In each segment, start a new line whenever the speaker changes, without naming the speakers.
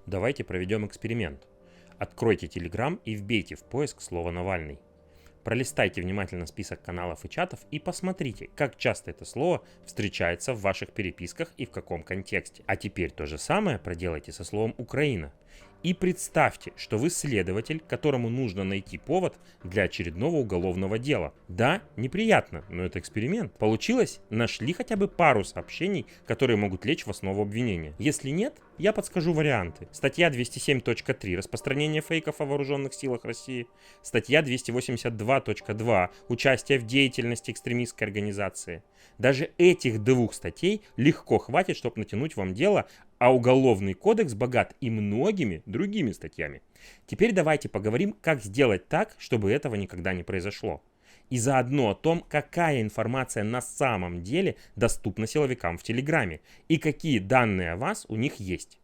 Давайте проведем эксперимент. Откройте Telegram и вбейте в поиск слово «Навальный». Пролистайте внимательно список каналов и чатов и посмотрите, как часто это слово встречается в ваших переписках и в каком контексте. А теперь то же самое проделайте со словом «Украина». И представьте, что вы следователь, которому нужно найти повод для очередного уголовного дела. Да, неприятно, но это эксперимент. Получилось? Нашли хотя бы пару сообщений, которые могут лечь в основу обвинения. Если нет, я подскажу варианты. Статья 207.3 «Распространение фейков о вооруженных силах России». Статья 282.2 «Участие в деятельности экстремистской организации». Даже этих двух статей легко хватит, чтобы натянуть вам дело, а Уголовный кодекс богат и многими другими статьями. Теперь давайте поговорим, как сделать так, чтобы этого никогда не произошло. И заодно о том, какая информация на самом деле доступна силовикам в Телеграме и какие данные о вас у них есть.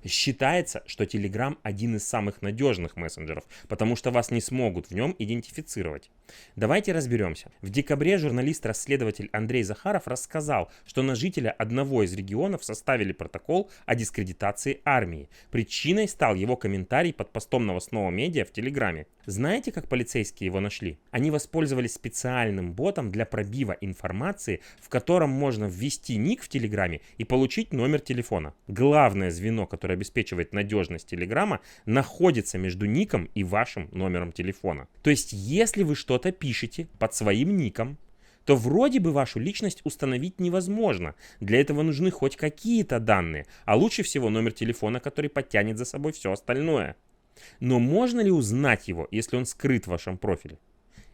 Считается, что Telegram один из самых надежных мессенджеров, потому что вас не смогут в нем идентифицировать. Давайте разберемся. В декабре журналист-расследователь Андрей Захаров рассказал, что на жителя одного из регионов составили протокол о дискредитации армии. Причиной стал его комментарий под постом новостного медиа в Телеграме. Знаете, как полицейские его нашли? Они воспользовались специальным ботом для пробива информации, в котором можно ввести ник в Телеграме и получить номер телефона. Главное звено, которое обеспечивает надежность Телеграма, находится между ником и вашим номером телефона. То есть, если вы что-то пишете под своим ником, то вроде бы вашу личность установить невозможно. Для этого нужны хоть какие-то данные, а лучше всего номер телефона, который подтянет за собой все остальное. Но можно ли узнать его, если он скрыт в вашем профиле?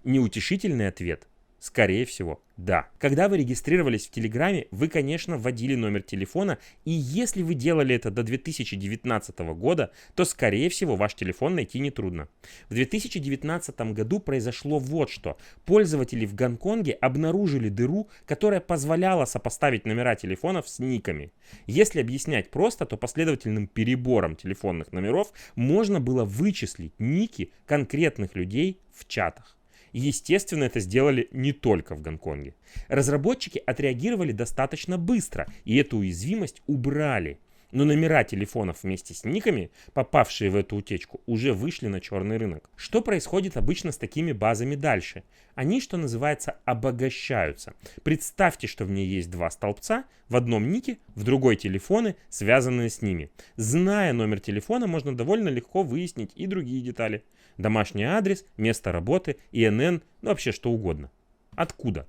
Неутешительный ответ. Скорее всего, да. Когда вы регистрировались в Телеграме, вы, конечно, вводили номер телефона, и если вы делали это до 2019 года, то, скорее всего, ваш телефон найти нетрудно. В 2019 году произошло вот что. Пользователи в Гонконге обнаружили дыру, которая позволяла сопоставить номера телефонов с никами. Если объяснять просто, то последовательным перебором телефонных номеров можно было вычислить ники конкретных людей в чатах. Естественно, это сделали не только в Гонконге. Разработчики отреагировали достаточно быстро и эту уязвимость убрали. Но номера телефонов вместе с никами, попавшие в эту утечку, уже вышли на черный рынок. Что происходит обычно с такими базами дальше? Они, что называется, обогащаются. Представьте, что в ней есть два столбца, в одном нике, в другой телефоны, связанные с ними. Зная номер телефона, можно довольно легко выяснить и другие детали. Домашний адрес, место работы, ИНН, вообще что угодно. Откуда?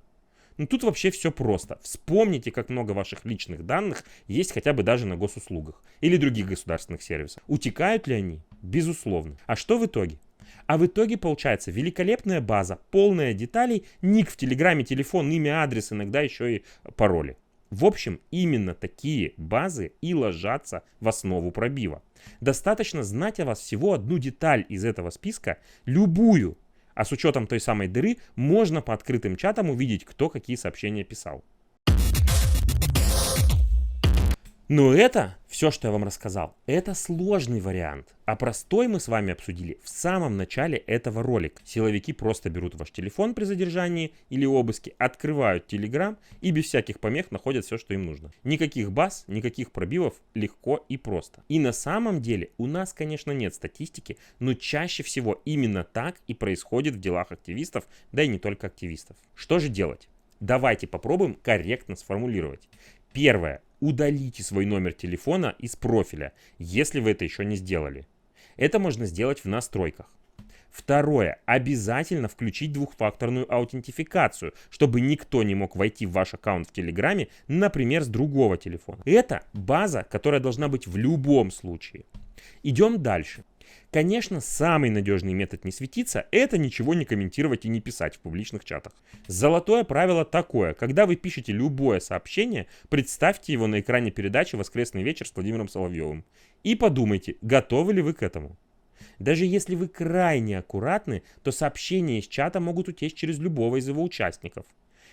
Тут вообще все просто. Вспомните, как много ваших личных данных есть хотя бы даже на госуслугах или других государственных сервисах. Утекают ли они? Безусловно. А что в итоге? А в итоге получается великолепная база, полная деталей, ник в Телеграме, телефон, имя, адрес, иногда еще и пароли. В общем, именно такие базы и ложатся в основу пробива. Достаточно знать о вас всего одну деталь из этого списка, любую. А с учетом той самой дыры можно по открытым чатам увидеть, кто какие сообщения писал. Но это, все, что я вам рассказал, это сложный вариант. А простой мы с вами обсудили в самом начале этого ролика. Силовики просто берут ваш телефон при задержании или обыске, открывают Telegram и без всяких помех находят все, что им нужно. Никаких баз, никаких пробивов, легко и просто. И на самом деле у нас, конечно, нет статистики, но чаще всего именно так и происходит в делах активистов, да и не только активистов. Что же делать? Давайте попробуем корректно сформулировать. Первое. Удалите свой номер телефона из профиля, если вы это еще не сделали. Это можно сделать в настройках. Второе. Обязательно включить двухфакторную аутентификацию, чтобы никто не мог войти в ваш аккаунт в Телеграме, например, с другого телефона. Это база, которая должна быть в любом случае. Идем дальше. Конечно, самый надежный метод не светиться – это ничего не комментировать и не писать в публичных чатах. Золотое правило такое: когда вы пишете любое сообщение, представьте его на экране передачи «Воскресный вечер» с Владимиром Соловьевым и подумайте, готовы ли вы к этому. Даже если вы крайне аккуратны, то сообщения из чата могут утечь через любого из его участников.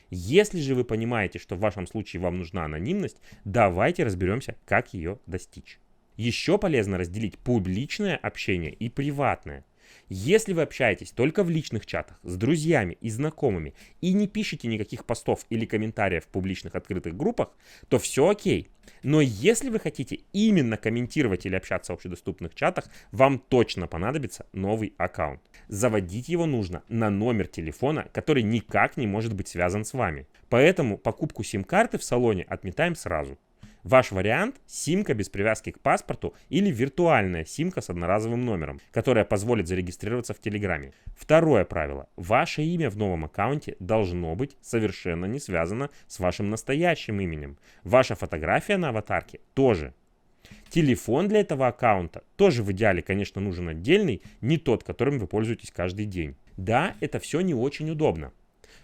Если же вы понимаете, что в вашем случае вам нужна анонимность, давайте разберемся, как ее достичь. Еще полезно разделить публичное общение и приватное. Если вы общаетесь только в личных чатах с друзьями и знакомыми и не пишете никаких постов или комментариев в публичных открытых группах, то все окей. Но если вы хотите именно комментировать или общаться в общедоступных чатах, вам точно понадобится новый аккаунт. Заводить его нужно на номер телефона, который никак не может быть связан с вами. Поэтому покупку сим-карты в салоне отметаем сразу. Ваш вариант – симка без привязки к паспорту или виртуальная симка с одноразовым номером, которая позволит зарегистрироваться в Телеграме. Второе правило. Ваше имя в новом аккаунте должно быть совершенно не связано с вашим настоящим именем. Ваша фотография на аватарке тоже. Телефон для этого аккаунта тоже в идеале, конечно, нужен отдельный, не тот, которым вы пользуетесь каждый день. Да, это все не очень удобно.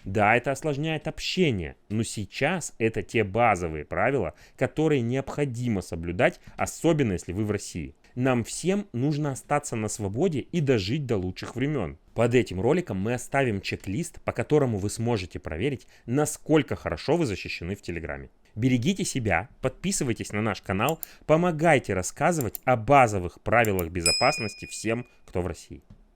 Да, это осложняет общение, но сейчас это те базовые правила, которые необходимо соблюдать, особенно если вы в России. Нам всем нужно остаться на свободе и дожить до лучших времен. Под этим роликом мы оставим чек-лист, по которому вы сможете проверить, насколько хорошо вы защищены в Телеграме. Берегите себя, подписывайтесь на наш канал, помогайте рассказывать о базовых правилах безопасности всем, кто в России.